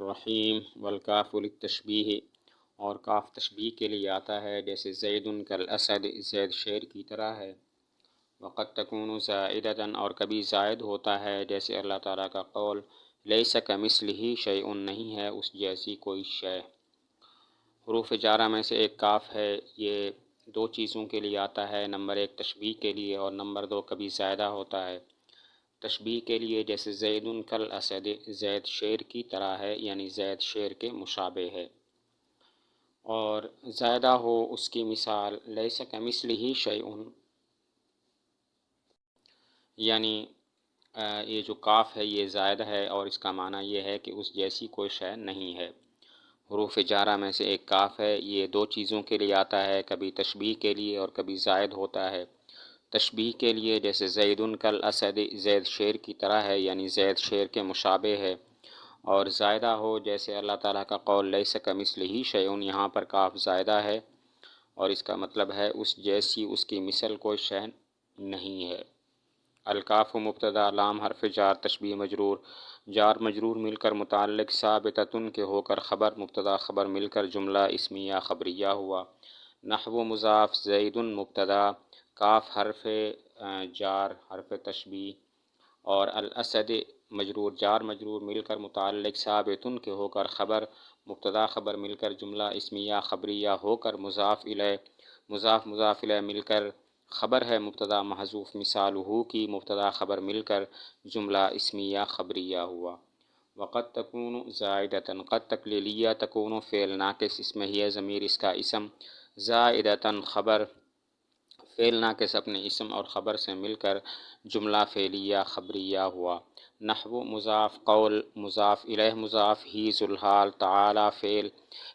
الرحیم والکاف للتشبیہ، اور کاف تشبیہ کے لیے آتا ہے، جیسے زید کالاسد، زید شیر کی طرح ہے۔ وقد تکون زائدۃ، اور کبھی زائد ہوتا ہے، جیسے اللہ تعالیٰ کا قول لیس کمثلہ شیء، نہیں ہے اس جیسی کوئی شے۔ حروف جارہ میں سے ایک کاف ہے، یہ دو چیزوں کے لیے آتا ہے، نمبر ایک تشبیہ کے لیے، اور نمبر دو کبھی زائدہ ہوتا ہے۔ تشبیہ کے لیے جیسے زید کالاسد، زید شیر کی طرح ہے، یعنی زید شیر کے مشابہ ہے۔ اور زائدہ ہو اس کی مثال لیس کمثلہ شیء، یعنی یہ جو کاف ہے یہ زائد ہے، اور اس کا معنی یہ ہے کہ اس جیسی کوئی شے نہیں ہے۔ حروف جارہ میں سے ایک کاف ہے، یہ دو چیزوں کے لیے آتا ہے، کبھی تشبیہ کے لیے اور کبھی زائد ہوتا ہے۔ تشبیہ کے لیے جیسے زید کالاسد، زید شیر کی طرح ہے، یعنی زید شیر کے مشابہ ہے۔ اور زائدہ ہو جیسے اللہ تعالیٰ کا قول لیس کمثلہ شیء، یہاں پر کاف زائدہ ہے، اور اس کا مطلب ہے اس جیسی، اس کی مثل کوئی شے نہیں ہے۔ الکاف مبتدا، لام حرف جار، تشبیہ مجرور، جار مجرور مل کر متعلق، ثابتۃ کے ہو کر خبر، مبتدا خبر مل کر جملہ اسمیہ خبریہ ہوا۔ نحو مضاف، زید مبتدا، کاف حرف جار حرف تشبیہ، اور الاسد مجرور، جار مجرور مل کر متعلق، ثابت کے ہو کر خبر، مبتدا خبر مل کر جملہ اسمیہ خبریہ ہو کر مضاف الیہ، مضاف الیہ مل کر خبر ہے مبتدا محذوف مثالہ کی، مبتدا خبر مل کر جملہ اسمیہ خبریہ ہوا۔ وقد تکون زائدۃ، قد تکلیلیہ، تکون فعل ناقص، اس میں ہی ضمیر اس کا اسم، زائدۃ خبر، فعل ناقص اپنے اسم اور خبر سے مل کر جملہ فعلیہ خبریہ ہوا۔ نحو مضاف، قول مضاف الیہ مضاف، ہی ذوالحال، تعالی فعل،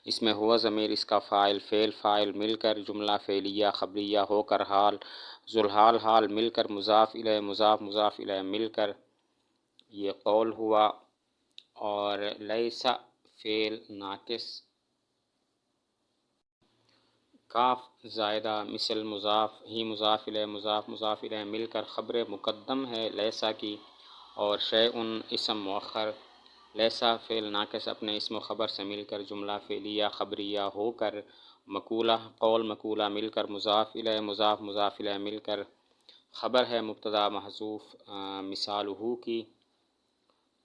اس میں ہوا ضمیر اس کا فاعل، فعل فاعل مل کر جملہ فعلیہ خبریہ ہو کر حال، ذوالحال حال مل کر مضاف الیہ مضاف الیہ مل کر یہ قول ہوا۔ اور لیس فعل ناقص، کاف زائدہ مثل مضاف، ہی مضاف الیہ مضاف الیہ مل کر خبر مقدم ہے لیسا کی، اور شیء اسم مؤخر، لیسا فعل ناقص اپنے اسم و خبر سے مل کر جملہ فعلیہ خبریہ ہو کر مقولہ، قول مقولہ مل کر مضاف الیہ مضاف الیہ مل کر خبر ہے مبتدا محذوف مثالہ کی،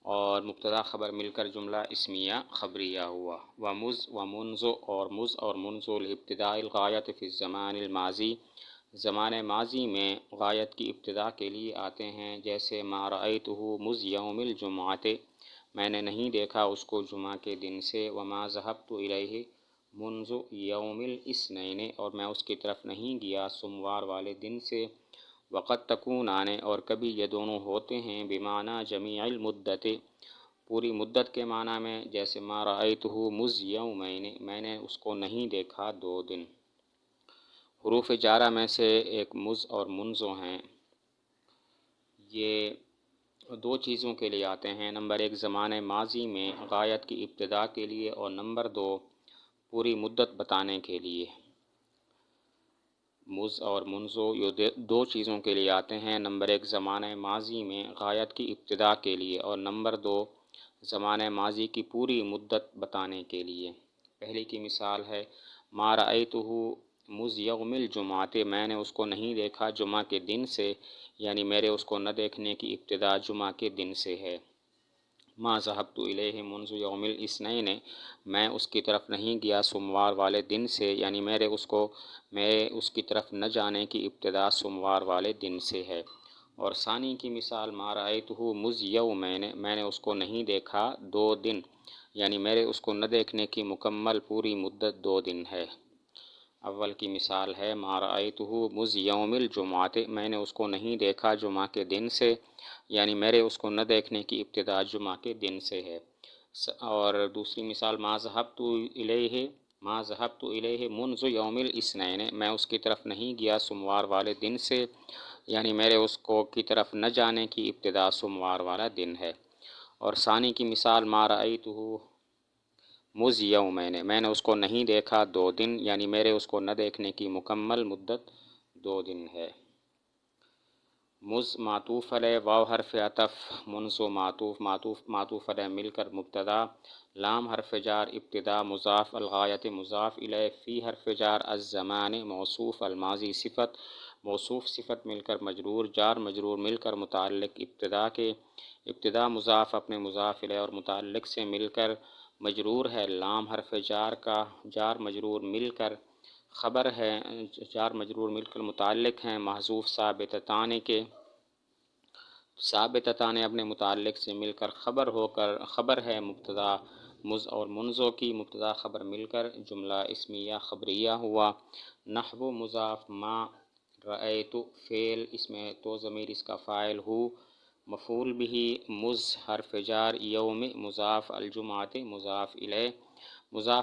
اور مبتدا خبر مل کر جملہ اسمیہ خبریہ ہوا۔ ومذ ومنذ، اور مذ اور منذ لابتداء الغایۃ فی الزمان الماضی، زمان ماضی میں غایت کی ابتدا کے لیے آتے ہیں، جیسے ما رأیتہ مذ یوم الجمعۃ، میں نے نہیں دیکھا اس کو جمعہ کے دن سے، وما ذهبت الیہ منذ یوم الاثنین، اور میں اس کی طرف نہیں گیا سوموار والے دن سے۔ وقد تکونان، اور کبھی یہ دونوں ہوتے ہیں، بمعنی جمیع المدت، پوری مدت کے معنی میں، جیسے ما رأیتہ مذ یومین، میں نے اس کو نہیں دیکھا 2 دن۔ حروف جارہ میں سے ایک مذ اور منذ ہیں، یہ دو چیزوں کے لیے آتے ہیں، نمبر ایک زمانہ ماضی میں غایت کی ابتدا کے لیے، اور نمبر دو پوری مدت بتانے کے لیے۔ مذ اور منذ یہ دو چیزوں کے لیے آتے ہیں، نمبر ایک زمانہ ماضی میں غایت کی ابتدا کے لیے، اور نمبر دو زمانہ ماضی کی پوری مدت بتانے کے لیے۔ پہلی کی مثال ہے ما رأیتہ مذ یوم الجمعۃ، میں نے اس کو نہیں دیکھا جمعہ کے دن سے، یعنی میرے اس کو نہ دیکھنے کی ابتدا جمعہ کے دن سے ہے۔ ما ذهبت الیہ منذ یوم الاثنین، میں اس کی طرف نہیں گیا سوموار والے دن سے، یعنی میرے اس کی طرف نہ جانے کی ابتدا سوموار والے دن سے ہے۔ اور ثانی کی مثال ما رأیتہ مذ یومین، میں نے اس کو نہیں دیکھا 2 دن، یعنی میرے اس کو نہ دیکھنے کی مکمل پوری مدت 2 دن ہے۔ اول کی مثال ہے ما رأیتہ مذ یوم الجمعۃ، میں نے اس کو نہیں دیکھا جمعہ کے دن سے، یعنی میرے اس کو نہ دیکھنے کی ابتدا جمعہ کے دن سے ہے۔ اور دوسری مثال ما ذهبت الیہ منذ یوم الاثنین، میں اس کی طرف نہیں گیا سوموار والے دن سے، یعنی میرے اس کو کی طرف نہ جانے کی ابتدا سوموار والا دن ہے۔ اور ثانی کی مثال ما رأیتہ مذ یومین، میں نے اس کو نہیں دیکھا 2 دن، یعنی میرے اس کو نہ دیکھنے کی مکمل مدت 2 دن ہے۔ مذ معطوف علیہ واو حرف عطف، منذ معطوف علیہ مل کر مبتدا، لام حرف جار ابتدا مضاف الغایت مضاف الیہ، فی حرف جار الزمان موصوف الماضی صفت، موصوف صفت مل کر مجرور، جار مجرور مل کر متعلق ابتدا کے، ابتدا مضاف اپنے مضاف الیہ اور متعلق سے مل کر مجرور ہے، لام حرف جار کا جار مجرور مل کر خبر ہے، جار مجرور مل کر متعلق ہیں، محذوف ثابتتان کے، ثابتتان اپنے متعلق سے مل کر خبر ہے، مبتدا مز اور منزو کی، مبتدا خبر مل کر جملہ اسمیہ خبریہ ہوا، نحو مضاف، ما رأیت فعل اس میں تو ضمیر اس کا فاعل ہو، مفعول بھی مز حرف جار، یوم مضاف، الجمعۃ مضاف الیہ،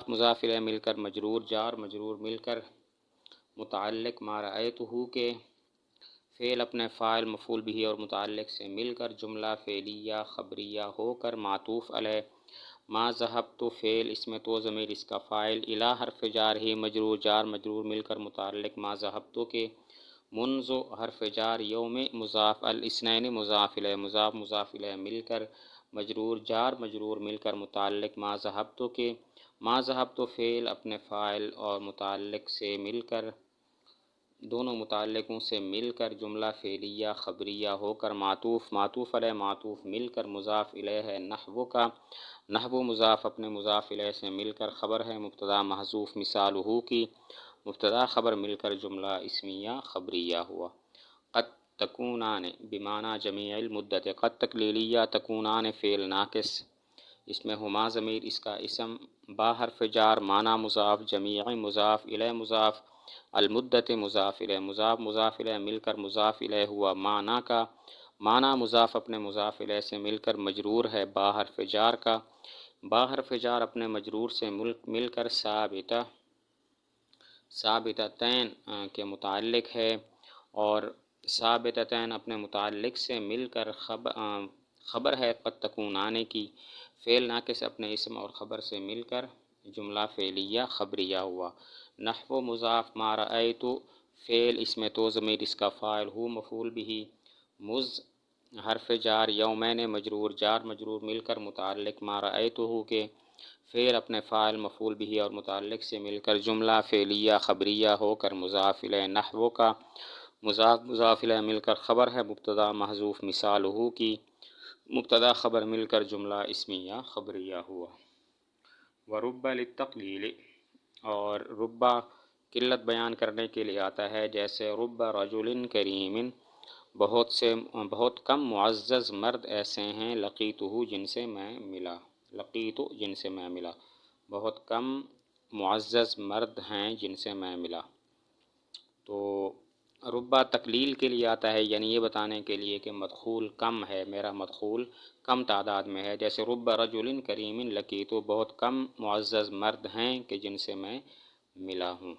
مضاف الیہ مل کر مجرور، جار مجرور مل کر متعلق ما رأیتہ کے، فعل اپنے فاعل مفعول بھی اور متعلق سے مل کر جملہ فعلیہ خبریہ ہو کر معطوف علیہ، ما ذهبت فعل اس میں تو ضمیر اس کا فاعل، الی حرف جار ہی مجرور، جار مجرور مل کر متعلق ما ذهبت کے، منذ حرف جار، یوم مضاف، الاثنین مضاف الیہ، مضاف الیہ مل کر مجرور، جار مجرور مل کر متعلق ما ذهبت کے، ما ذهبت فعل اپنے فاعل اور متعلق سے مل کر دونوں متعلقوں سے مل کر جملہ فعلیہ خبریہ ہو کر معطوف علیہ معطوف مل کر مضاف الیہ ہے، نحو کا، نحو مضاف اپنے مضاف الیہ سے مل کر خبر ہے، مبتدا محذوف مثالہ کی، مبتدا خبر مل کر جملہ اسمیہ خبریہ ہوا، قد تکونان بمعنی جمیع المدت، قد تکلیلیہ، تکونان فعل ناقص، اس میں ہما ضمیر اس کا اسم، با حرف جار، معنی مضاف، جمیع مضاف، الیہ مضاف، المدت مضاف الیہ، مضاف الیہ مل کر مضاف الیہ ہوا، معنی کا، معنی مضاف اپنے مضاف الیہ سے مل کر مجرور ہے، با حرف جار کا، با حرف جار اپنے مجرور سے مل کر ثابتتین کے متعلق ہے، اور ثابتتین اپنے متعلق سے مل کر خبر ہے قد تکونانے کی، فعل ناقص اپنے اسم اور خبر سے مل کر جملہ فعلیہ خبریہ ہوا، نحو مضاف، ما رأیت فعل اس میں تو ضمیر اس کا فاعل ہو مفعول بھی، مز حرف جار، یومین مجرور، جار مجرور مل کر متعلق ما رأیتہ کے، فعل اپنے فاعل مفعول بھی اور متعلق سے مل کر جملہ فعلیہ خبریہ ہو کر مضاف الیہ، نحو کا، مضاف الیہ مل کر خبر ہے، مبتدا محذوف مثالہ کی، مبتدا خبر مل کر جملہ اسمیہ خبریہ ہوا، ورب للتقلیل، اور ربا قلت بیان کرنے کے لیے آتا ہے، جیسے رب رجل کریم، بہت کم معزز مرد ایسے ہیں، لقیتہ جن سے میں ملا، لقیت جن سے میں ملا، بہت کم معزز مرد ہیں جن سے میں ملا، تو ربا تقلیل کے لیے آتا ہے، یعنی یہ بتانے کے لیے کہ مدخول کم ہے، میرا مدخول کم تعداد میں ہے، جیسے رب رجل کریم لقیت، بہت کم معزز مرد ہیں کہ جن سے میں ملا ہوں،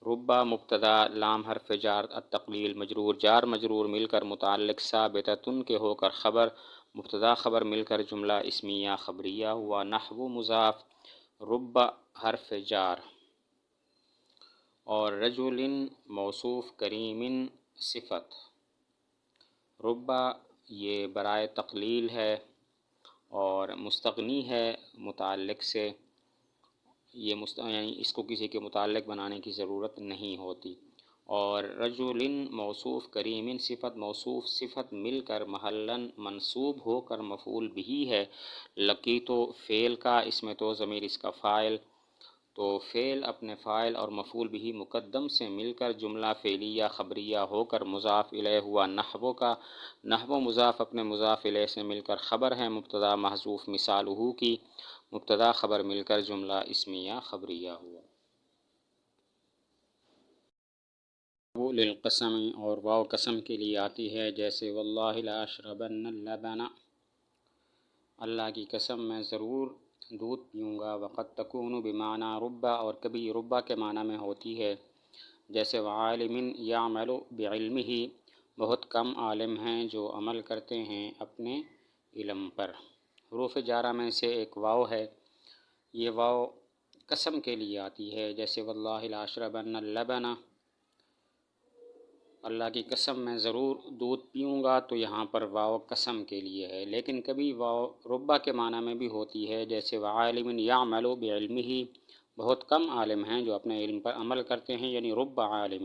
ربا مبتدا، لام حرف جار، التقلیل مجرور، جار مجرور مل کر متعلق ثابتتن کے ہو کر خبر، مبتدا خبر مل کر جملہ اسمیہ خبریہ ہوا، نحو مضاف، ربا حرف جار، اور رجل موصوف، کریم صفت، ربا یہ برائے تقلیل ہے اور مستغنی ہے متعلق سے، یعنی اس کو کسی کے متعلق بنانے کی ضرورت نہیں ہوتی، اور رجل موصوف، کریم صفت، موصوف صفت مل کر محلاً منصوب ہو کر مفعول بھی ہے، لقیتو فعل کا، اس میں تو ضمیر اس کا فاعل، تو فعل اپنے فاعل اور مفعول بھی مقدم سے مل کر جملہ فعلیہ خبریہ ہو کر مضاف الیہ ہوا، نحو کا، نحو مضاف اپنے مضاف الیہ سے مل کر خبر ہے، مبتدا محذوف مثالہ کی، مبتدا خبر مل کر جملہ اسمیہ خبریہ ہوا، وہ للقسم، اور واو قسم کے لیے آتی ہے، جیسے واللہ لأشربن اللبن، اللہ کی قسم میں ضرور دودھ پیوں گا، وقد تکون بمعنی ربا، اور کبھی ربا کے معنی میں ہوتی ہے، جیسے وعالم یعمل بعلمہ، بہت کم عالم ہیں جو عمل کرتے ہیں اپنے علم پر، حروف جارہ میں سے ایک واو ہے، یہ واو قسم کے لیے آتی ہے، جیسے واللہ لأشربن اللبن، اللہ کی قسم میں ضرور دودھ پیوں گا، تو یہاں پر واو قسم کے لیے ہے، لیکن کبھی واو ربا کے معنی میں بھی ہوتی ہے، جیسے وعالم یعمل بعلمہ، بہت کم عالم ہیں جو اپنے علم پر عمل کرتے ہیں، یعنی رب عالم،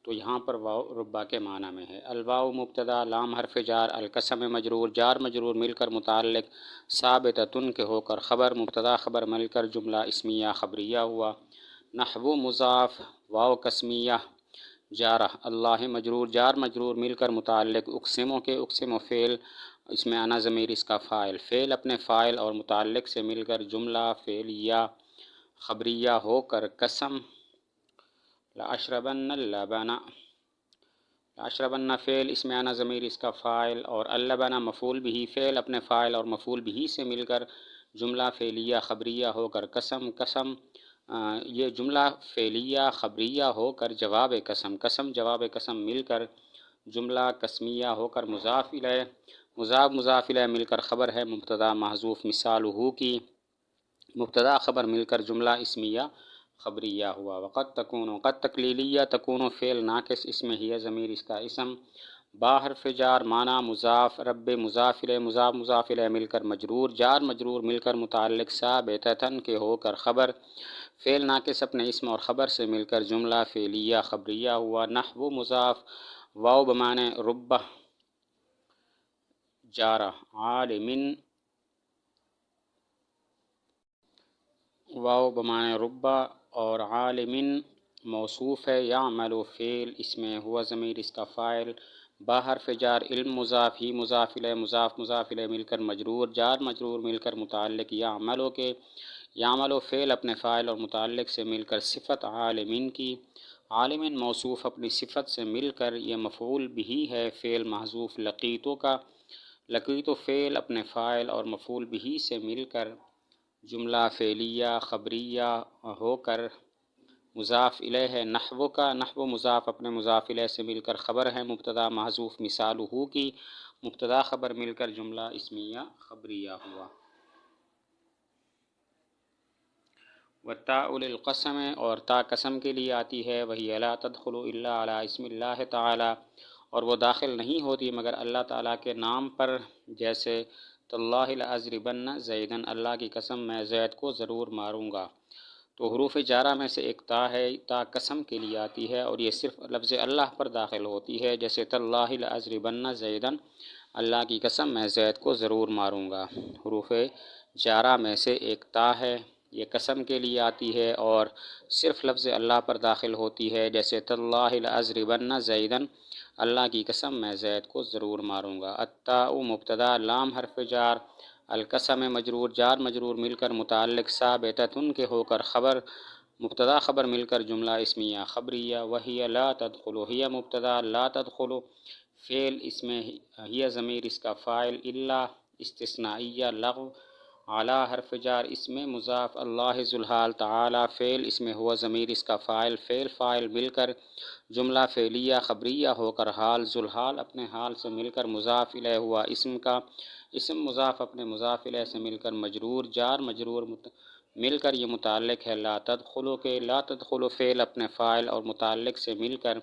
تو یہاں پر واو ربا کے معنی میں ہے۔ الواو مبتدا، لام حرف جار، القسم مجرور، جار مجرور مل کر متعلق، ثابتۃ کے ہو کر خبر، مبتدا خبر مل کر جملہ اسمیہ خبریہ ہوا۔ نحو مضاف، واو قسمیہ جارہ، اللہ مجرور، جار مجرور مل کر متعلق، اقسموں کے اقسم و فعل، اس میں انا ضمیر اس کا فاعل، فعل اپنے فاعل اور متعلق سے مل کر جملہ فعلیہ خبریہ ہو کر قسم، لأشربن اللبن، لأشربن فعل اس میں انا ضمیر اس کا فاعل اور اللبن مفعول بھی، فعل اپنے فاعل اور مفعول بھی سے مل کر جملہ فعلیہ خبریہ ہو کر قسم، قسم یہ جملہ فعلیہ خبریہ ہو کر جواب قسم، قسم جواب قسم مل کر جملہ قسمیہ ہو کر مضاف الیہ، مضاف الیہ مل کر خبر ہے مبتدا محذوف مثالہ کی، مبتدا خبر مل کر جملہ اسمیہ خبریہ ہوا۔ وقد تکون، قد تکلیلیہ، تکون فعل ناقص، اس میں ہی ضمیر اس کا اسم، با حرف جار، معنی مضاف، رب مضاف الیہ، مضاف الیہ مل کر مجرور، جار مجرور مل کر متعلق، ثابتۃ کے ہو کر خبر، فعل ناقص اپنے اسم اور خبر سے مل کر جملہ فعلیہ خبریہ ہوا۔ نحو مضاف، واو بمعنی رب جارہ، عالم، واو بمعنی ربا اور عالم موصوف ہے، یعمل فعل اس میں ہوا ضمیر اس کا فاعل، با حرف جار، علم مضاف، ہی مضاف الیہ، مضاف الیہ مل کر مجرور، جار مجرور مل کر متعلق یعملو کے، یعملو فعل اپنے فاعل اور متعلق سے مل کر صفت عالمین کی، عالمین موصوف اپنی صفت سے مل کر یہ مفعول بھی ہے فعل محذوف لقیتو کا، لقیتو فعل اپنے فاعل اور مفعول بھی سے مل کر جملہ فعلیہ خبریہ ہو کر مضاف الیہ ہے۔ نحو کا، نحو مضاف اپنے مضاف الیہ سے مل کر خبر ہے مبتدا محذوف مثالہ کی، مبتدا خبر مل کر جملہ اسمیہ خبریہ ہوا۔ والتاء للقسم، اور تا قسم کے لیے آتی ہے، وہی لا تدخل الا علی اسم اللہ تعالی، اور وہ داخل نہیں ہوتی مگر اللہ تعالیٰ کے نام پر، جیسے تاللہ لأضربن زیدن، اللہ کی قسم میں زید کو ضرور ماروں گا، تو حروف جارہ میں سے ایک تا ہے، تا قسم کے لیے آتی ہے اور یہ صرف لفظ اللہ پر داخل ہوتی ہے، جیسے تاللہ لأضربن زیدن، اللہ کی قسم میں زید کو ضرور ماروں گا، حروف جارہ میں سے ایک تا ہے، یہ قسم کے لیے آتی ہے اور صرف لفظ اللہ پر داخل ہوتی ہے، جیسے تاللہ لأضربن زیدن، اللہ کی قسم میں زید کو ضرور ماروں گا۔ التاء مبتدا، لام حرف جار، القسم مجرور، جار مجرور مل کر متعلق، ثابتۃ کے ہو کر خبر، مبتدا خبر مل کر جملہ اسمیہ خبریہ، وہی لا تدخل، ہی مبتدا، لا تدخل فعل اس میں ہی ضمیر اس کا فاعل، الا استثنائیہ لغو، اعلیٰ حرف جار اس میں مضاف، اللہ ذو الحال تعالی فعل اس میں ہوا ضمیر اس کا فاعل، فعل فاعل مل کر جملہ فعلیہ خبریہ ہو کر حال، ذو الحال اپنے حال سے مل کر مضاف الیہ ہوا اسم کا، اسم مضاف اپنے مضاف الیہ سے مل کر مجرور، جار مجرور مل کر یہ متعلق ہے لا تدخلو کے، لا تدخلو فعل اپنے فاعل اور متعلق سے مل کر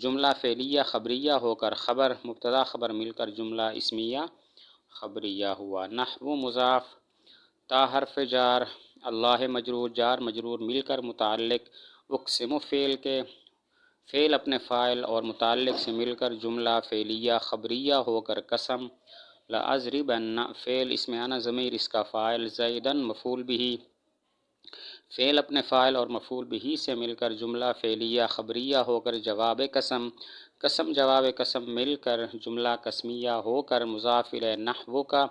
جملہ فعلیہ خبریہ ہو کر خبر، مبتدا خبر مل کر جملہ اسمیہ خبریہ ہوا۔ نحو مضاف، تا حرف جار، اللہ مجرور، جار مجرور مل کر متعلق، اقسم فعل کے، فعل اپنے فاعل اور متعلق سے مل کر جملہ فعلیہ خبریہ ہو کر قسم، لأضربن فعل اس میں انا ضمیر اس کا فاعل، زیدن مفعول بھی، فعل اپنے فاعل اور مفعول بھی سے مل کر جملہ فعلیہ خبریہ ہو کر جواب قسم، قسم جواب قسم مل کر جملہ قسمیہ ہو کر مضاف الیہ نحو کا،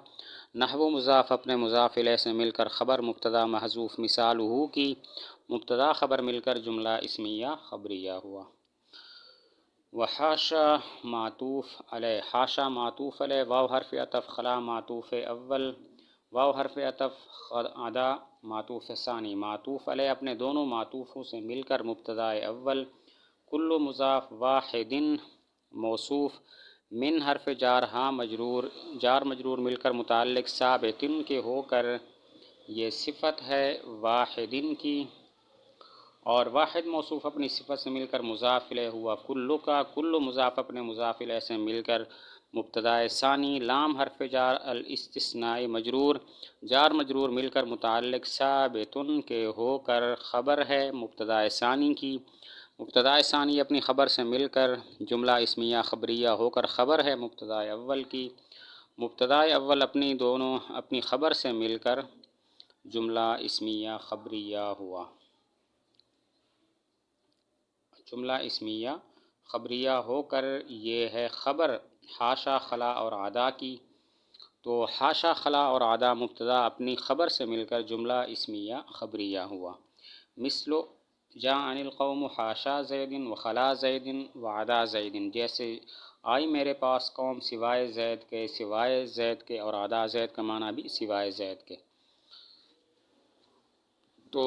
نحو مضاف اپنے مضاف الیہ سے مل کر خبر مبتدا محذوف مثالہ کی، مبتدا خبر مل کر جملہ اسمیہ خبریہ ہوا۔ وحاشا معطوف علیہ، حاشا معطوف علیہ، واو حرف عطف، خلا معطوف اول، واو حرف عطف، عدا معطوف ثانی، معطوف علیہ اپنے دونوں معطوفوں سے مل کر مبتدا اول، کل مضاف، واحد موصوف، من حرف جار، ہاں مجرور، جار مجرور مل کر متعلق، ثابت کے ہو کر یہ صفت ہے واحد کی، اور واحد موصوف اپنی صفت سے مل کر مضاف الیہ ہوا کلو کا، کلو مضاف اپنے مضاف الیہ سے مل کر مبتدا ثانی، لام حرف جار الاستثناء مجرور، جار مجرور مل کر متعلق ثابتن کے ہو کر خبر ہے مبتدا ثانی کی، مبتدا ثانی اپنی خبر سے مل کر جملہ اسمیہ خبریہ ہو کر خبر ہے مبتدا اول کی، مبتدا اول اپنی خبر سے مل کر جملہ اسمیہ خبریہ ہوا، جملہ اسمیہ خبریہ ہو کر یہ ہے خبر حاشا خلا اور عدا کی، تو حاشا خلا اور عدا مبتدا اپنی خبر سے مل کر جملہ اسمیہ خبریہ ہوا۔ مثل جاءنی القوم حاشا زید و خلا زید و عدا زید، جیسے آئی میرے پاس قوم سوائے زید کے اور عدا زید کا معنی بھی سوائے زید کے۔ تو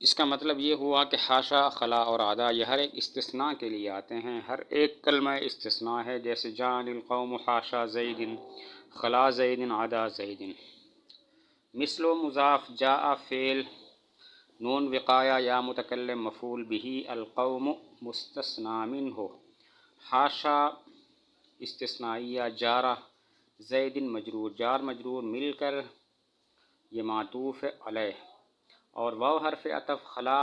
اس کا مطلب یہ ہوا کہ حاشا خلا اور عدا یہ ہر ایک استثناء کے لیے آتے ہیں، ہر ایک کلمہ استثناء ہے، جیسے جاءنی القوم حاشا زید خلا زید عدا زید۔ مثل مضاف جاء فعل نون وقایا یا متکلم مفعول به القوم مستثنی منہ، حاشا استثنائیہ جارہ زید مجرور، جار مجرور مل کر یہ معطوف علیہ، اور واو حرف عطف خلا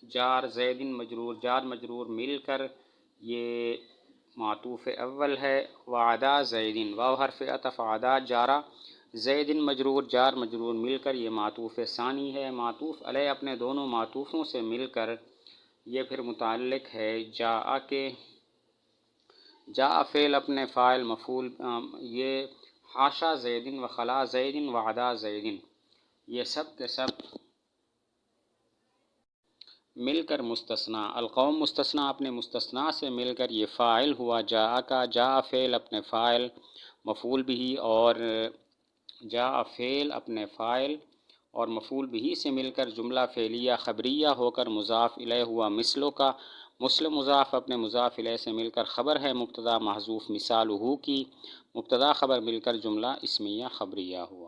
جار زید مجرور، جار مجرور مل کر یہ معطوف اول ہے، وعدا زید، واو حرف عطف عدا جارہ زید مجرور، جار مجرور مل کر یہ معطوف ثانی ہے، معطوف علیہ اپنے دونوں معطوفوں سے مل کر یہ پھر متعلق ہے جاء کے، جاء فعل اپنے فاعل مفعول، یہ حاشا زید و خلا زید و عدا زید یہ سب کے سب مل کر مستثنیٰ، القوم مستثنیٰ اپنے مستثنیٰ سے مل کر یہ فاعل ہوا جاء کا، جاء فعل اپنے فاعل مفعول بھی، اور جاء فعل اپنے فاعل اور مفعول بھی سے مل کر جملہ فعلیہ خبریہ ہو کر مضاف الیہ ہوا مثلوں کا، مثل مضاف اپنے مضاف الیہ سے مل کر خبر ہے مبتدا محذوف مثالہ کی، مبتدا خبر مل کر جملہ اسمیہ خبریہ ہوا۔